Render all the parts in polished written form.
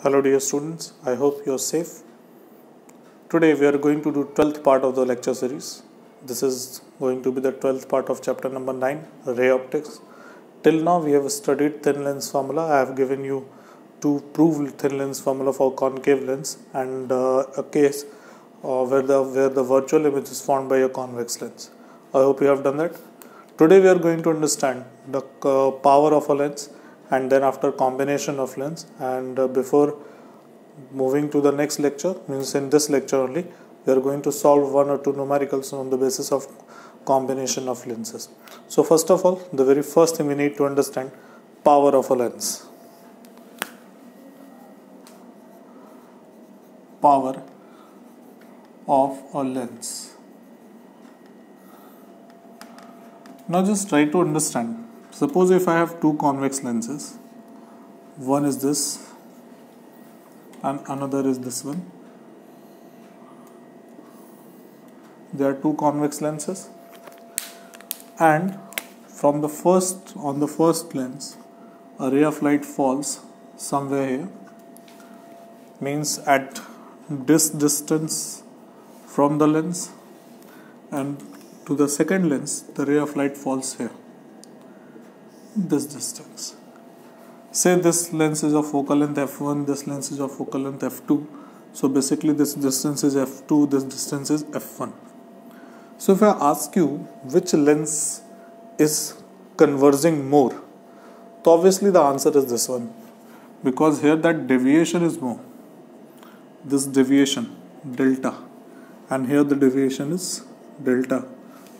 Hello dear students, I hope you are safe. Today we are going to do 12th part of the lecture series. This is going to be the 12th part of chapter number 9, ray optics. Till now we have studied thin lens formula. I have given you to prove thin lens formula for concave lens and a case where the virtual image is formed by a convex lens. I hope you have done that. Today we are going to understand the power of a lens and then after combination of lens, and before moving to the next lecture, means in this lecture only, we are going to solve one or two numericals on the basis of combination of lenses. So first of all, the very first thing we need to understand, power of a lens. Power of a lens. Now just try to understand. Suppose if I have two convex lenses, one is this and another is this one. There are two convex lenses, and from the first lens a ray of light falls somewhere here, means at this distance from the lens, and to the second lens the ray of light falls here, this distance. Say this lens is of focal length f1, this lens is of focal length f2. So basically this distance is f2, this distance is f1. So if I ask you which lens is converging more, so obviously the answer is this one, because here that deviation is more, this deviation delta, and here the deviation is delta.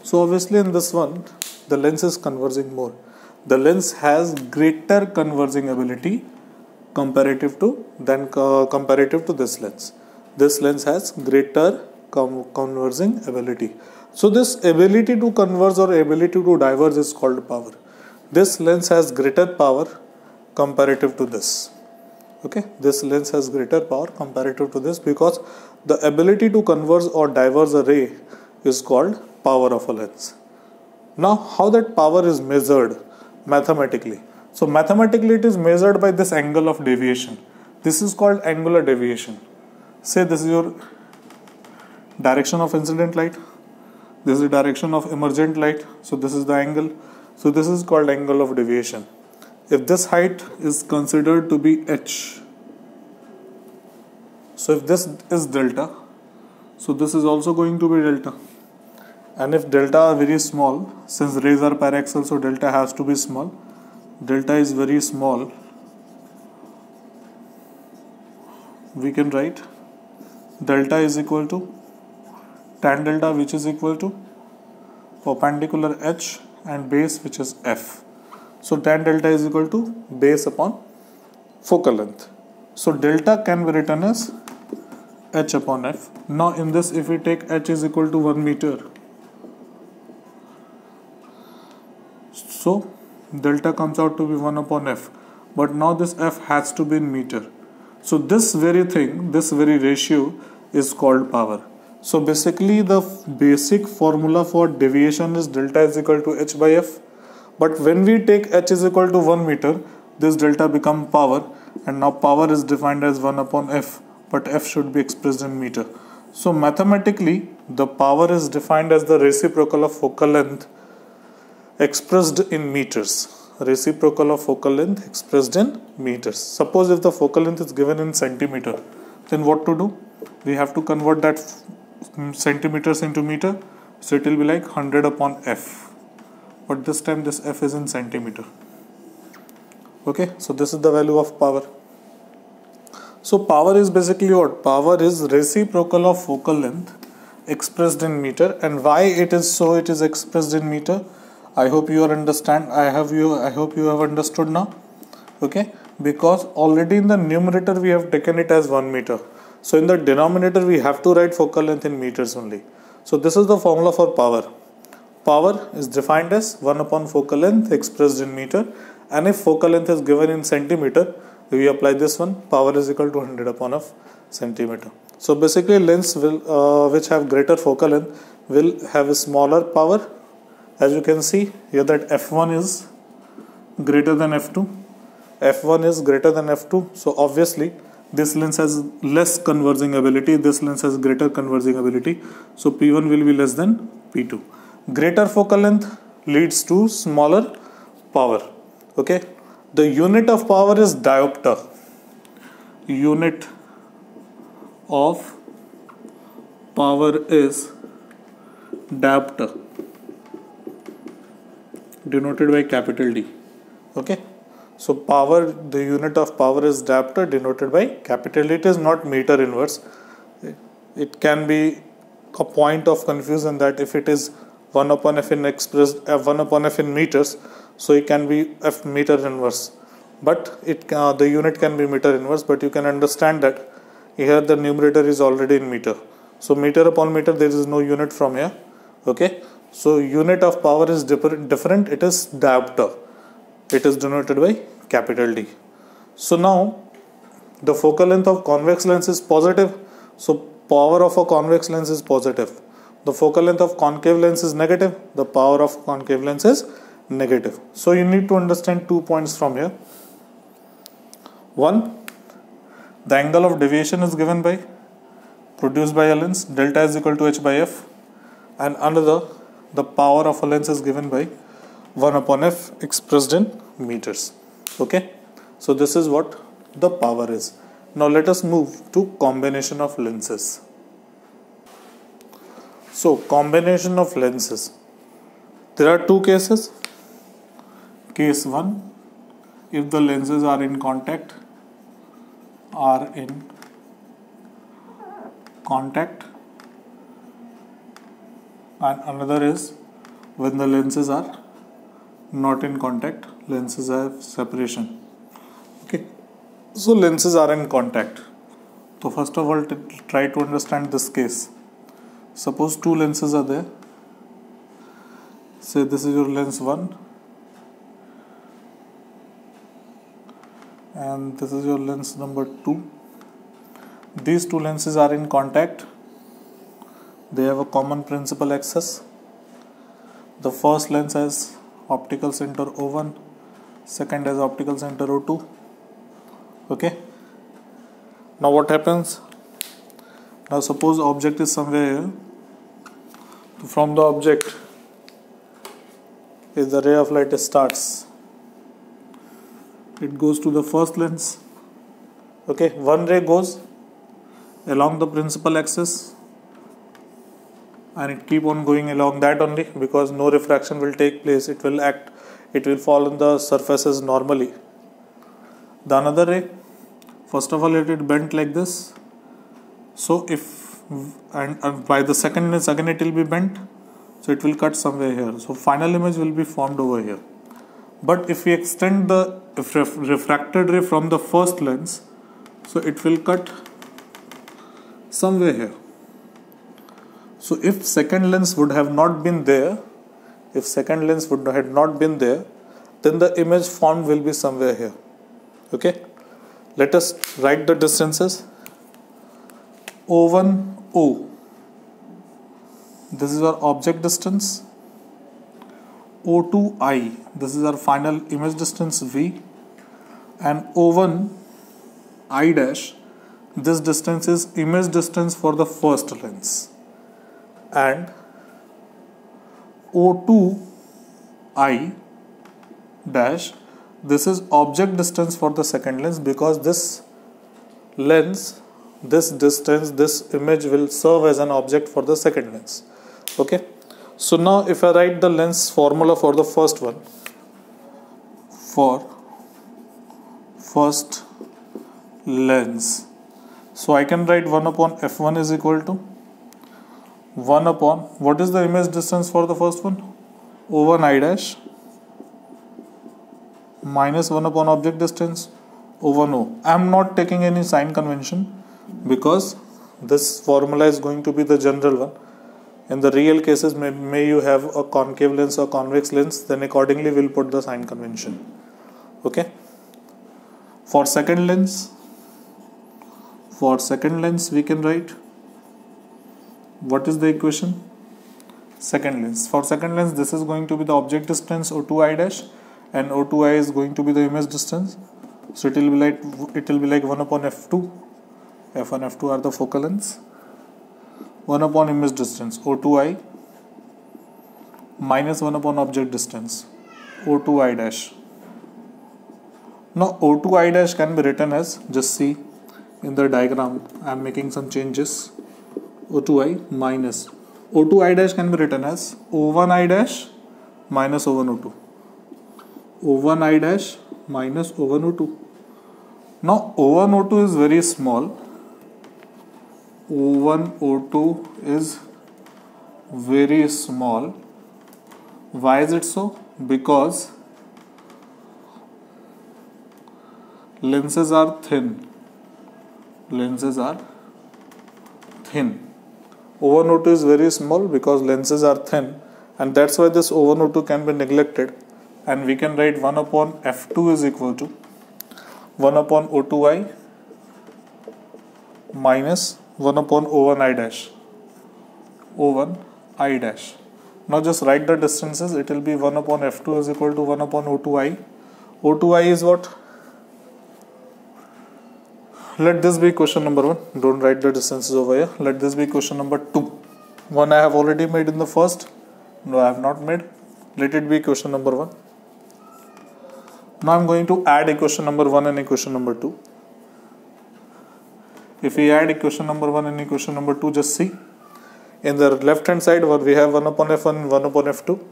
So obviously in this one the lens is converging more. The lens has greater converging ability comparative to this lens. This lens has greater converging ability. So this ability to converge or ability to diverge is called power. This lens has greater power comparative to this. Okay, this lens has greater power comparative to this because the ability to converge or diverge a ray is called power of a lens. Now, how that power is measured? Mathematically. So mathematically it is measured by this angle of deviation. This is called angular deviation. Say this is your direction of incident light, this is the direction of emergent light, so this is the angle. So this is called angle of deviation. If this height is considered to be h, so if this is delta, so this is also going to be delta. And if delta are very small, since rays are paraxial, so delta has to be small. Delta is very small. We can write delta is equal to tan delta, which is equal to perpendicular h and base, which is f. So tan delta is equal to base upon focal length. So delta can be written as h upon f. Now in this, if we take h is equal to 1 meter, so delta comes out to be 1 upon f, but now this f has to be in meter. So this very thing, this very ratio is called power. So basically the basic formula for deviation is delta is equal to h by f, but when we take h is equal to 1 meter, this delta become power, and now power is defined as 1 upon f, but f should be expressed in meter. So mathematically the power is defined as the reciprocal of focal length expressed in meters. Reciprocal of focal length expressed in meters. Suppose if the focal length is given in centimeter, then what to do? We have to convert that centimeters into meter. So it will be like 100 upon f. But this time this f is in centimeter. Okay, so this is the value of power. So power is basically what? Power is reciprocal of focal length expressed in meter. And why it is so? It is expressed in meter. I hope you understand. I hope you have understood now. Okay, because already in the numerator we have taken it as 1 meter. So in the denominator we have to write focal length in meters only. So this is the formula for power. Power is defined as 1 upon focal length expressed in meter, and if focal length is given in centimeter, we apply this one. Power is equal to 100 upon a centimeter. So basically lens will which have greater focal length will have a smaller power. As you can see here that f1 is greater than f2, f1 is greater than f2, so obviously this lens has less converging ability, this lens has greater converging ability, so P1 will be less than P2. Greater focal length leads to smaller power. Okay, the unit of power is diopter. Unit of power is diopter, denoted by capital D. Okay, so power, the unit of power is diopter, denoted by capital D. It is not meter inverse. It can be a point of confusion that if it is 1 upon f in expressed 1 upon f in meters, so it can be f meter inverse, but the unit can be meter inverse, but you can understand that here the numerator is already in meter, so meter upon meter there is no unit from here. Okay, so unit of power is different, it is diopter, it is denoted by capital D. So now the focal length of convex lens is positive, so power of a convex lens is positive. The focal length of concave lens is negative, the power of concave lens is negative. So you need to understand 2 points from here. One, the angle of deviation is given by, produced by a lens, delta is equal to h by f, and another, the power of a lens is given by 1 upon f expressed in meters. Okay, so this is what the power is. Now let us move to combination of lenses. So combination of lenses, there are two cases. Case 1, if the lenses are in contact, and another is when the lenses are not in contact, lenses have separation. Okay, so lenses are in contact. So first of all, try to understand this case. Suppose two lenses are there. Say this is your lens 1 and this is your lens number 2. These two lenses are in contact. They have a common principal axis. The first lens has optical center O1, second has optical center O2. Okay, now what happens? Now suppose object is somewhere here. From the object, if the ray of light starts, it goes to the first lens. Okay, one ray goes along the principal axis and it keep on going along that only, because no refraction will take place. It will fall on the surfaces normally. The another ray, first of all it bent like this, so if and by the second lens again it will be bent, so it will cut somewhere here, so final image will be formed over here. But if we extend the refracted ray from the first lens, so it will cut somewhere here. So if second lens would have not been there, then the image formed will be somewhere here. Okay, let us write the distances. O1, O, this is our object distance. O2, I, this is our final image distance V, and O1, I dash, this distance is image distance for the first lens, and O2, I dash, this is object distance for the second lens, because this lens, this distance, this image will serve as an object for the second lens. Okay, so now if I write the lens formula for the first one, for first lens, so I can write 1 upon f1 is equal to 1 upon, what is the image distance for the first one? O1 I dash minus 1 upon object distance O1 O. I am not taking any sign convention because this formula is going to be the general one. In the real cases, may you have a concave lens or convex lens, then accordingly we'll put the sign convention. Okay. For second lens we can write, what is the equation? Second lens. For second lens, this is going to be the object distance O2 I dash, and O2 I is going to be the image distance. So it will be like 1 upon f2. F1, f2 are the focal lengths. 1 upon image distance O2i minus 1 upon object distance O2i dash. Now O2i dash can be written as, just see in the diagram, I am making some changes. O2i minus O2i dash can be written as O1i dash minus O1O2. O1i dash minus O1O2. Now O1O2 is very small. O1O2 is very small. Why is it so? Because lenses are thin. Lenses are thin. O1O2 is very small because lenses are thin, and that's why this O1O2 can be neglected, and we can write 1 upon f2 is equal to 1 upon O2i minus 1 upon O1i dash. O1i dash. Now just write the distances. It will be 1 upon f2 is equal to 1 upon O2i. O2i is what? Let this be question number 1. Don't write the distances over here. Let this be question number 2. 1 I have already made in the first. No, I have not made. Let it be question number 1. Now I am going to add equation number 1 and equation number 2. If we add equation number 1 and equation number 2, just see. In the left hand side, we have 1 upon f1 and 1 upon f2.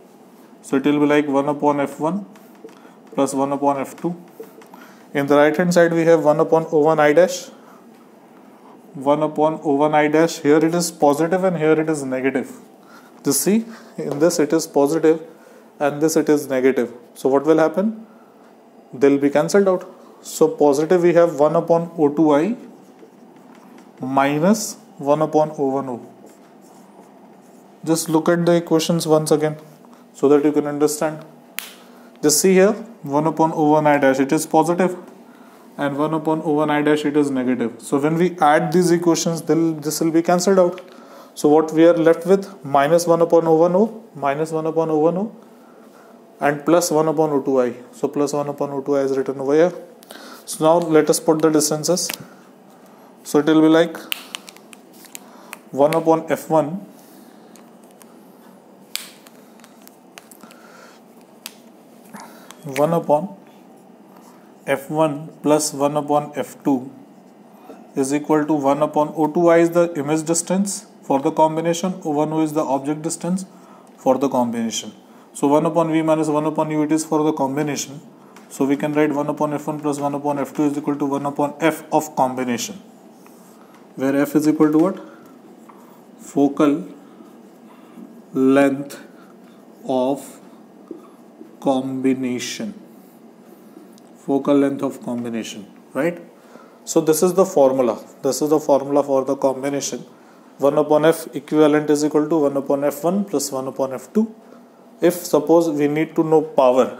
So it will be like 1 upon f1 plus 1 upon f2. In the right hand side, we have 1 upon O1i dash. 1 upon O1i dash. Here it is positive and here it is negative. Just see, in this it is positive and this it is negative. So what will happen? They will be cancelled out. So positive we have 1 upon O2i minus 1 upon O1o. Just look at the equations once again so that you can understand. Just see here, 1 upon O1i dash, it is positive, and 1 upon O1i dash, it is negative. So when we add these equations, this will be cancelled out. So what we are left with, minus 1 upon O1o, minus 1 upon O1o, and plus 1 upon O2i. So plus 1 upon O2i is written over here. So now let us put the distances. So it will be like 1 upon f1 1 upon f1 plus 1 upon f2 is equal to 1 upon O2i is the image distance for the combination, O1o is the object distance for the combination. So 1 upon v minus 1 upon u, it is for the combination. So we can write 1 upon f1 plus 1 upon f2 is equal to 1 upon f of combination, where f is equal to what? Focal length of combination. Focal length of combination, right? So this is the formula. This is the formula for the combination. 1 upon f equivalent is equal to 1 upon f1 plus 1 upon f2. If suppose we need to know power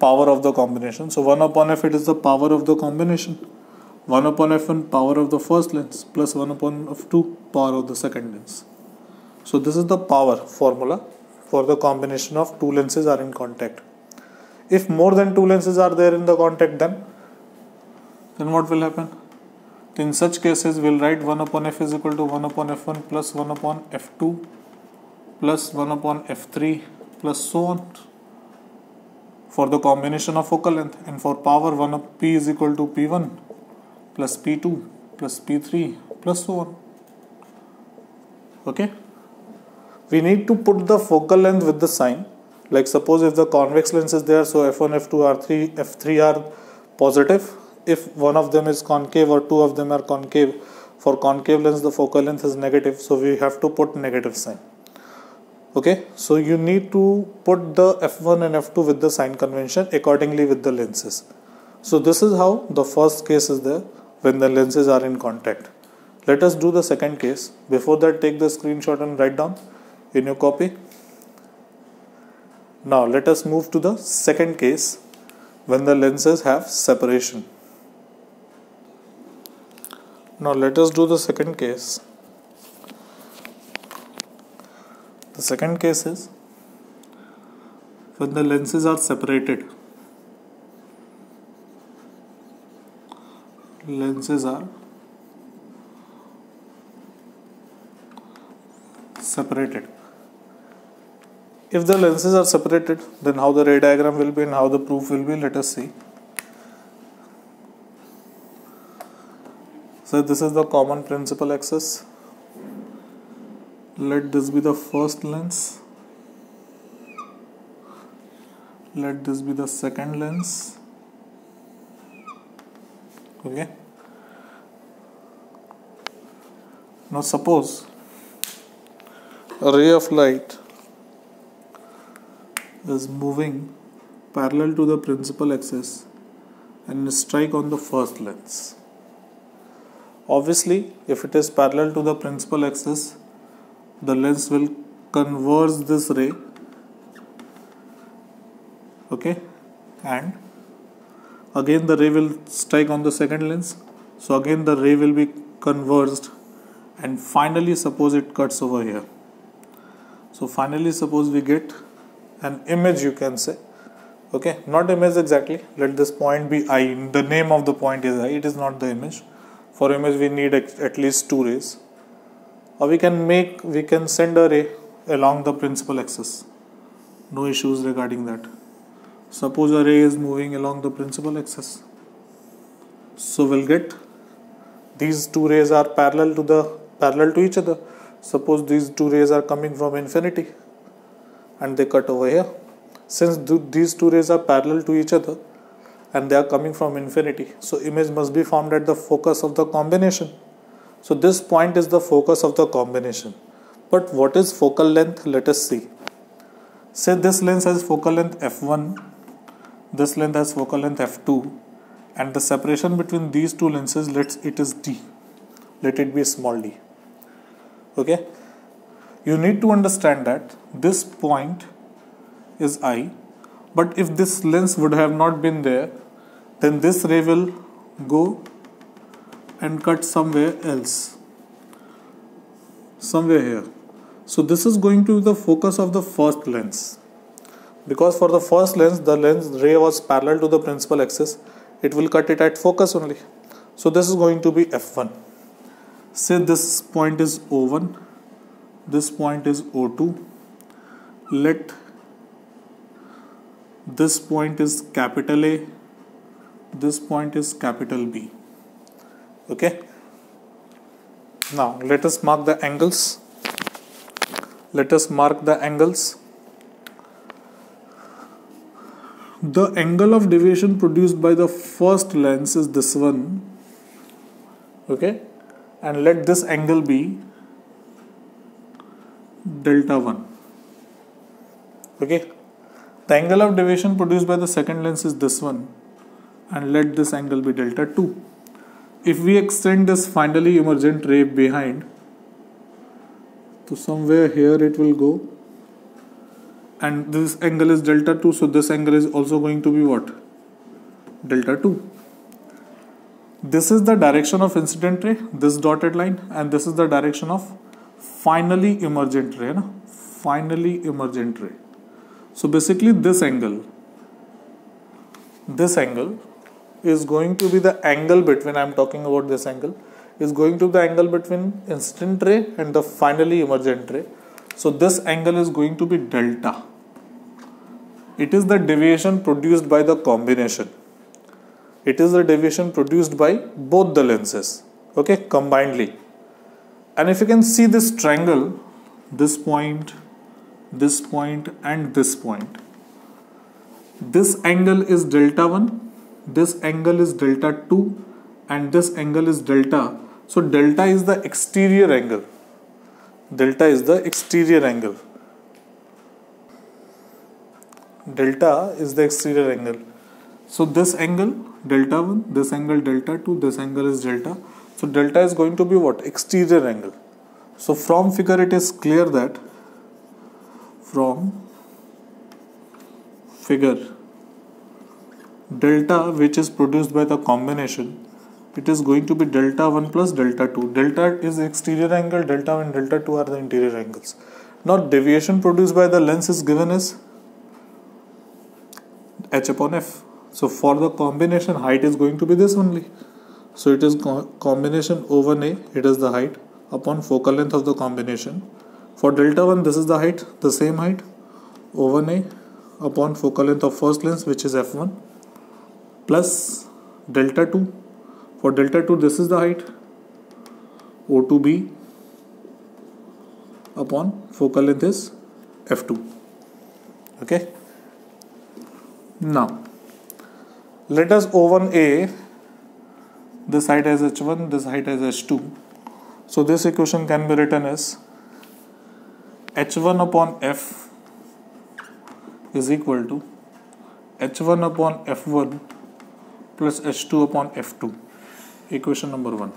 of the combination. So 1 upon f, it is the power of the combination. 1 upon f1 power of the first lens plus 1 upon f2 power of the second lens. So this is the power formula for the combination of two lenses are in contact. If more than two lenses are there in the contact, then what will happen? In such cases, we will write 1 upon f is equal to 1 upon f1 plus 1 upon f2 plus 1 upon f3 plus so on for the combination of focal length. And for power, 1 of p is equal to p1 plus p2 plus p3 plus so on. Okay? We need to put the focal length with the sign. Like suppose if the convex lens is there, so f1, f2, f3 are positive. If one of them is concave or two of them are concave, for concave lens the focal length is negative, so we have to put negative sign. Okay, so you need to put the f1 and f2 with the sign convention accordingly with the lenses. So this is how the first case is there when the lenses are in contact. Let us do the second case. Before that, take the screenshot and write down in your copy. Now let us move to the second case when the lenses have separation. Now let us do the second case. The second case is when the lenses are separated. lenses are separated. If the lenses are separated, then how the ray diagram will be and how the proof will be, let us see. So this is the common principal axis. Let this be the first lens. Let this be the second lens. Okay. Now suppose a ray of light is moving parallel to the principal axis and strike on the first lens. Obviously, if it is parallel to the principal axis, the lens will converge this ray, okay, and again the ray will strike on the second lens, so again the ray will be converged, and finally suppose it cuts over here. So finally suppose we get an image, you can say, okay, not image exactly, let this point be I, the name of the point is I, it is not the image. For image we need at least two rays, or we can send a ray along the principal axis, no issues regarding that. Suppose a ray is moving along the principal axis, so we'll get these two rays are parallel to each other. Suppose these two rays are coming from infinity and they cut over here. Since these two rays are parallel to each other and they are coming from infinity, so image must be formed at the focus of the combination. So this point is the focus of the combination. But what is focal length? Let us see. Say this lens has focal length f1, this lens has focal length f2, and the separation between these two lenses, it is d. Let it be small d. Okay. You need to understand that this point is I, but if this lens would have not been there, then this ray will go and cut somewhere else, somewhere here. So this is going to be the focus of the first lens, because for the first lens the lens ray was parallel to the principal axis, it will cut it at focus only. So this is going to be f1. Say this point is O1, this point is O2. Let this point is capital A, this point is capital B. Okay. Now let us mark the angles. Let us mark the angles. The angle of deviation produced by the first lens is this one. Okay. And let this angle be delta 1. Okay. The angle of deviation produced by the second lens is this one, and let this angle be delta 2. If we extend this finally emergent ray behind, so somewhere here it will go, and this angle is delta 2, so this angle is also going to be what? Delta 2. This is the direction of incident ray, this dotted line, and this is the direction of finally emergent ray. Finally emergent ray. So basically this angle is going to be the angle between, I am talking about this angle, is going to be the angle between incident ray and the finally emergent ray. So this angle is going to be delta. It is the deviation produced by the combination. It is the deviation produced by both the lenses, okay, combinedly. And if you can see this triangle, this point and this point, this angle is delta 1, this angle is delta 2, and this angle is delta. So delta is the exterior angle. Delta is the exterior angle. Delta is the exterior angle. So this angle delta 1, this angle delta 2, this angle is delta. So delta is going to be what? Exterior angle. So from figure it is clear that from figure, delta which is produced by the combination, it is going to be delta 1 plus delta 2. Delta is the exterior angle, delta 1 and delta 2 are the interior angles. Now deviation produced by the lens is given as h upon f. So for the combination, height is going to be this only. So it is combination O1A, it is the height, upon focal length of the combination. For delta 1, this is the height, the same height, O1A upon focal length of first lens, which is F1, plus delta 2. For delta 2, this is the height, O2B upon focal length is F2. Okay. Now, let us O1A, this height as H1, this height as H2. So this equation can be written as H1 upon F is equal to H1 upon F1 plus H2 upon F2. Equation number 1.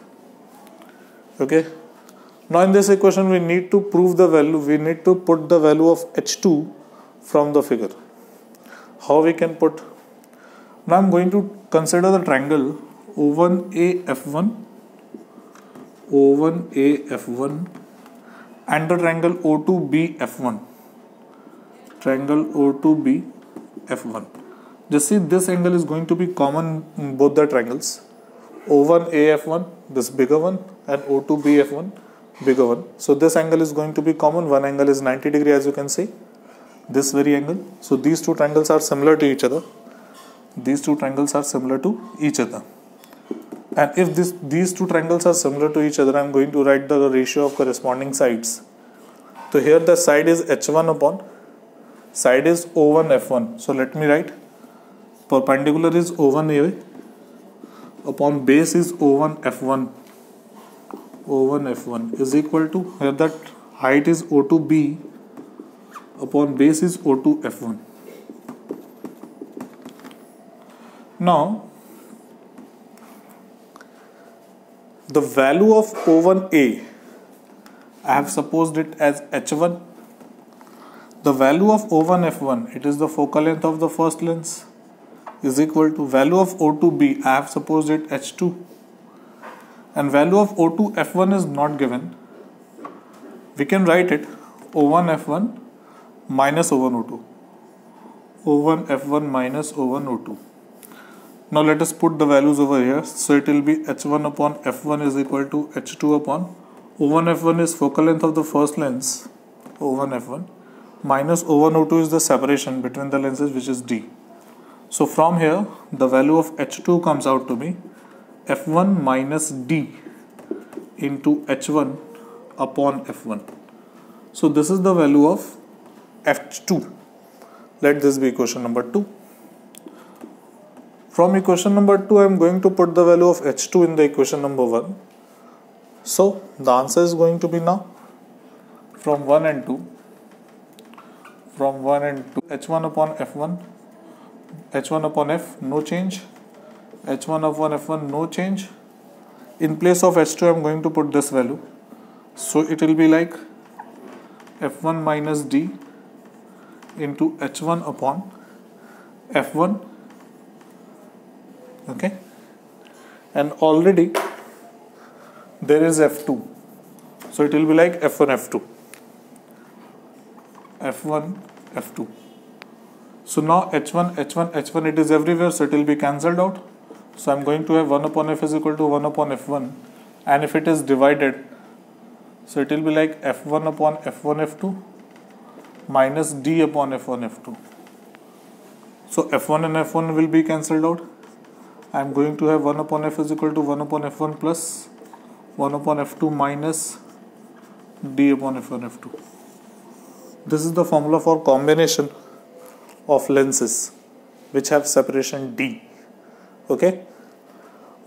Okay. Now in this equation we need to prove the value, we need to put the value of H2 from the figure. How we can put? Now I am going to consider the triangle O1A F1, O1A F1 and the triangle O2B F1. Triangle O2B F1. Just see, this angle is going to be common in both the triangles. O1A F1, this bigger one, and O2B F1, bigger one. So this angle is going to be common. One angle is 90 degree, as you can see. This very angle. So these two triangles are similar to each other. These two triangles are similar to each other. And if these two triangles are similar to each other, I am going to write the ratio of corresponding sides. So here the side is H1 upon side is O1 F1. So let me write perpendicular is O1A upon base is O1 F1. O1 F1 is equal to, here that height is O2B upon base is O2 F1. Now the value of O1A, I have supposed it as H1. The value of O1 F1, it is the focal length of the first lens, is equal to value of O2B, I have supposed it H2, and value of O2 F1 is not given. We can write it O1 F1 minus O1 O2. O1 F1 minus O1 O2. Now let us put the values over here. So it will be H1 upon F1 is equal to H2 upon O1 F1 is focal length of the first lens, O1 F1, minus O1 O2 is the separation between the lenses, which is D. So from here the value of H2 comes out to be F1 minus D into H1 upon F1. So this is the value of F2. Let this be equation number 2. From equation number 2, I am going to put the value of H2 in the equation number 1. So the answer is going to be now from 1 and 2. From 1 and 2, H1 upon F1, H1 upon F, no change. H1 upon F1, no change. In place of H2, I am going to put this value. So it will be like F1 minus D into H1 upon F1. Okay. And already there is F2. So it will be like F1 F2. F1 F2. So now H1 it is everywhere, so it will be cancelled out. So I am going to have 1 upon F is equal to 1 upon F1, and if it is divided, so it will be like F1 upon F1 F2 minus D upon F1 F2. So F1 and F1 will be cancelled out. I am going to have 1 upon F is equal to 1 upon F1 plus 1 upon F2 minus D upon F1 F2. This is the formula for combination of lenses which have separation D. Okay.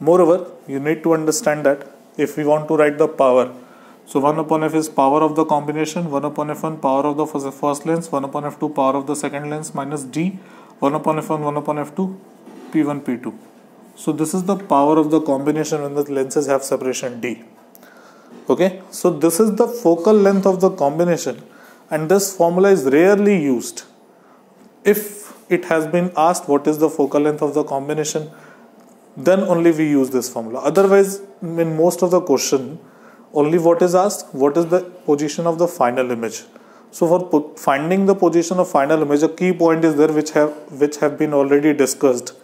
Moreover, you need to understand that if we want to write the power, so 1 upon F is power of the combination, 1 upon F1 power of the first lens, 1 upon F2 power of the second lens minus D, 1 upon F1, 1 upon F2, P1, P2. So this is the power of the combination when the lenses have separation D. Okay. So this is the focal length of the combination, and this formula is rarely used. If it has been asked what is the focal length of the combination, then only we use this formula. Otherwise, in most of the question, only what is asked, what is the position of the final image. So for finding the position of final image, a key point is there which have been already discussed.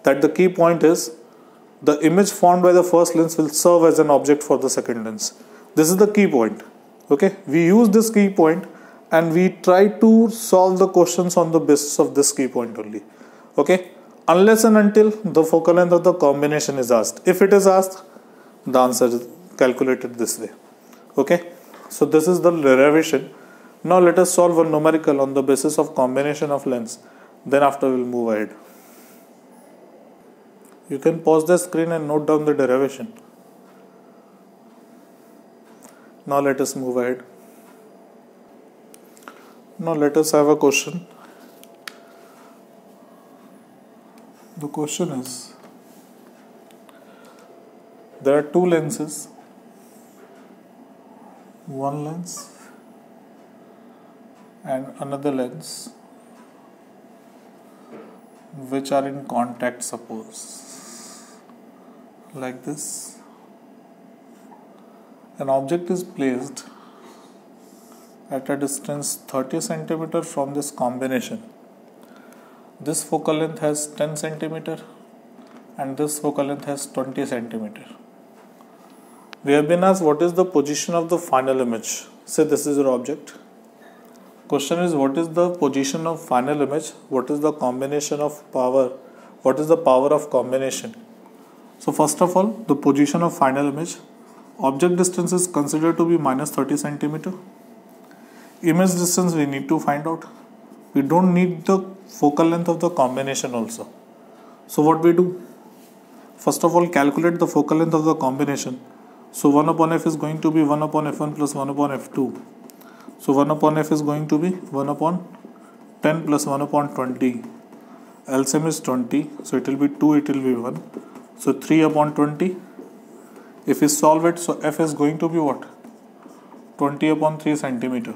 That the key point is the image formed by the first lens will serve as an object for the second lens. This is the key point. Okay, we use this key point and we try to solve the questions on the basis of this key point only. Okay, unless and until the focal length of the combination is asked. If it is asked, the answer is calculated this way. Okay, so this is the derivation. Now let us solve a numerical on the basis of combination of lens. Then after we will move ahead. You can pause the screen and note down the derivation. Now let us move ahead. Now let us have a question. The question is, there are two lenses, one lens and another lens, which are in contact, suppose, like this. An object is placed at a distance 30 cm from this combination. This focal length has 10 cm and this focal length has 20 cm. We have been asked what is the position of the final image. Say this is your object. Question is, what is the position of final image? What is the combination of power? What is the power of combination? So first of all, the position of final image. Object distance is considered to be minus 30 cm. Image distance we need to find out. We don't need the focal length of the combination also. So what we do? First of all, calculate the focal length of the combination. So 1 upon f is going to be 1 upon f1 plus 1 upon f2. So 1 upon f is going to be 1 upon 10 plus 1 upon 20. LCM is 20. So it will be 2, it will be 1. So 3 upon 20. If we solve it, so f is going to be what? 20 upon 3 centimeter.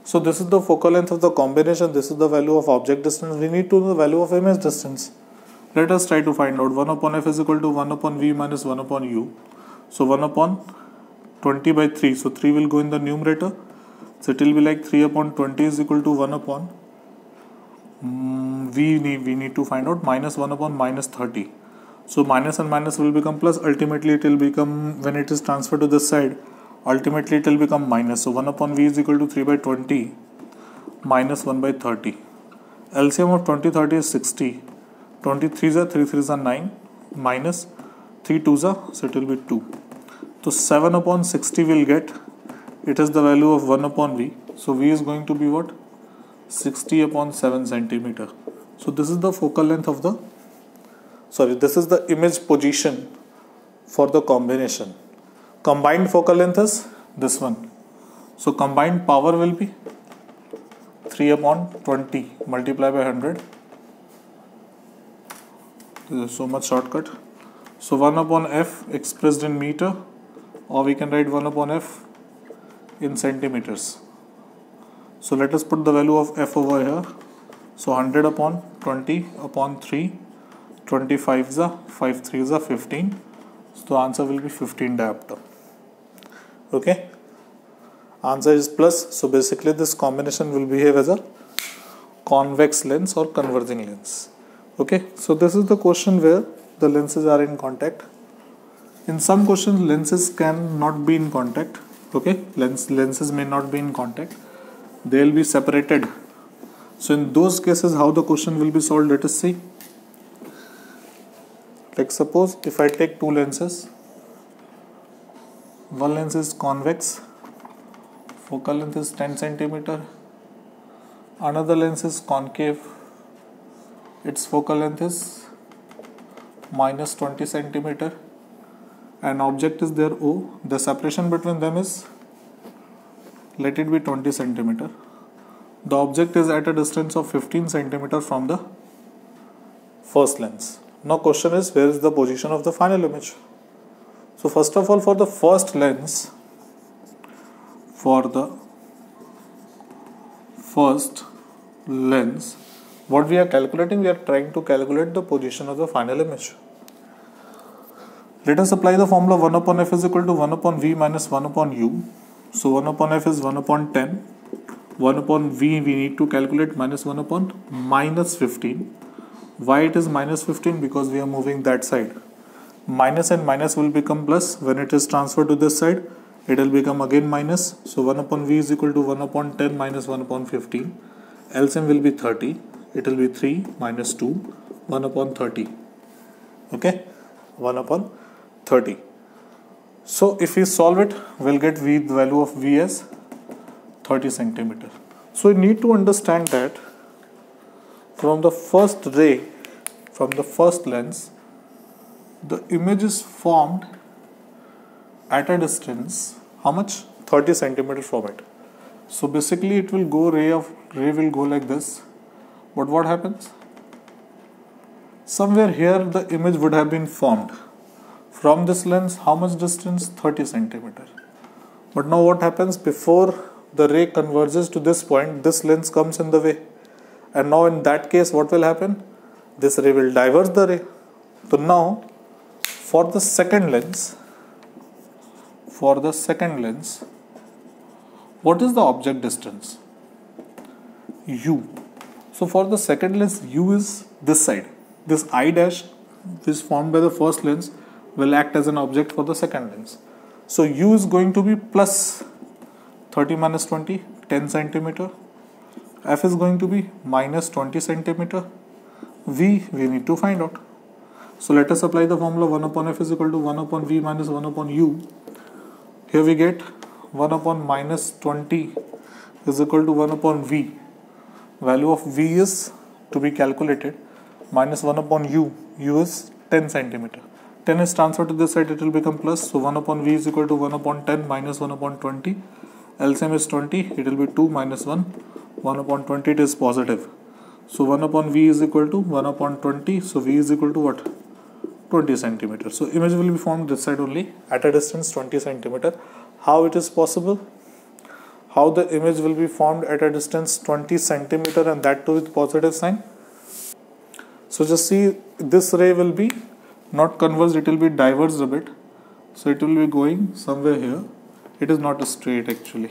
So this is the focal length of the combination. This is the value of object distance. We need to know the value of image distance. Let us try to find out. 1 upon f is equal to 1 upon v minus 1 upon u. So 1 upon 20 by 3. So 3 will go in the numerator. So it will be like 3 upon 20 is equal to 1 upon we need to find out minus 1 upon minus 30. So minus and minus will become plus. Ultimately it will become, when it is transferred to this side, ultimately it will become minus. So 1 upon v is equal to 3 by 20 minus 1 by 30. LCM of 20 30 is 60. 23s are 3 3s are 9 minus 3 2s are, so it will be 2. So 7 upon 60 will get, it is the value of 1 upon v. So v is going to be what? 60 upon 7 centimeter. So this is the focal length of the, this is the image position for the combination. Combined focal length is this one. So combined power will be 3 upon 20 multiplied by 100. This is so much shortcut. So 1 upon f expressed in meter, or we can write 1 upon f in centimeters. So let us put the value of f over here. So 100 upon 20 upon 3, 25 is a 5 3 is a 15. So the answer will be 15 diopter. Okay, answer is plus. So basically this combination will behave as a convex lens or converging lens. Okay, so this is the question where the lenses are in contact. In some questions lenses can not be in contact. Okay, lenses may not be in contact, they will be separated. So in those cases, how the question will be solved, let us see. Like suppose if I take two lenses, one lens is convex, focal length is 10 centimeter, another lens is concave, its focal length is minus 20 centimeter, and object is there O. The separation between them is, let it be 20 centimeter. The object is at a distance of 15 centimeter from the first lens. Now question is, where is the position of the final image? So first of all, for the first lens, what we are calculating, we are trying to calculate the position of the final image. Let us apply the formula 1 upon f is equal to 1 upon v minus 1 upon u. So 1 upon f is 1 upon 10. 1 upon v we need to calculate minus 1 upon minus 15. Why it is minus 15? Because we are moving that side. minus and minus will become plus. When it is transferred to this side, it will become again minus. So 1 upon V is equal to 1 upon 10 minus 1 upon 15. LCM will be 30. It will be 3 minus 2, 1 upon 30. Okay, 1 upon 30. So if we solve it, we'll get V, the value of V as 30 centimeter. So you need to understand that from the first ray, from the first lens, the image is formed at a distance, how much? 30 centimeter from it. So basically it will go, ray will go like this. But what happens? Somewhere here the image would have been formed. From this lens, how much distance? 30 centimeter. But now what happens? Before the ray converges to this point, this lens comes in the way. And now in that case, what will happen? This ray will diverge the ray. So now, for the second lens, what is the object distance? U. So for the second lens, U is this side. This I dash, which is formed by the first lens, will act as an object for the second lens. So U is going to be plus 30 minus 20, 10 centimeter. F is going to be minus 20 centimeter. V, we need to find out. So let us apply the formula 1 upon F is equal to 1 upon V minus 1 upon U. Here we get 1 upon minus 20 is equal to 1 upon V. Value of V is to be calculated minus 1 upon U. U is 10 centimeter. 10 is transferred to this side, it will become plus. So 1 upon V is equal to 1 upon 10 minus 1 upon 20. LCM is 20, it will be 2 minus 1. 1 upon 20, it is positive. So 1 upon V is equal to 1 upon 20. So V is equal to what? 20 centimeter. So image will be formed this side only at a distance 20 centimeter. How it is possible? How the image will be formed at a distance 20 centimeter and that too with positive sign? So just see, this ray will be not converged, it will be diverged a bit. So it will be going somewhere here. It is not straight actually.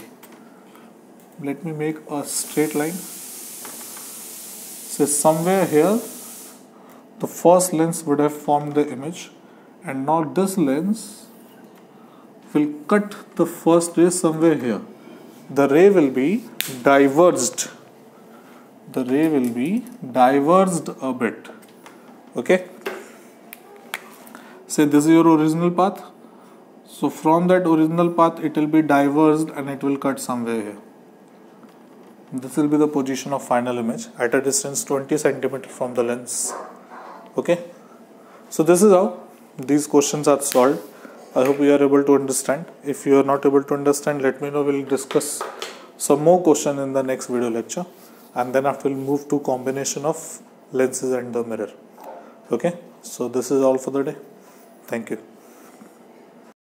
Let me make a straight line. So somewhere here, the first lens would have formed the image, and now this lens will cut the first ray somewhere here. The ray will be diverged. The ray will be diverged a bit. Okay. Say this is your original path. So from that original path, it will be diverged and it will cut somewhere here. This will be the position of final image at a distance 20 centimeter from the lens. Okay. So this is how these questions are solved. I hope you are able to understand. If you are not able to understand, let me know. We'll discuss some more question in the next video lecture. And then after we'll move to combination of lenses and the mirror. Okay. So this is all for the day. Thank you.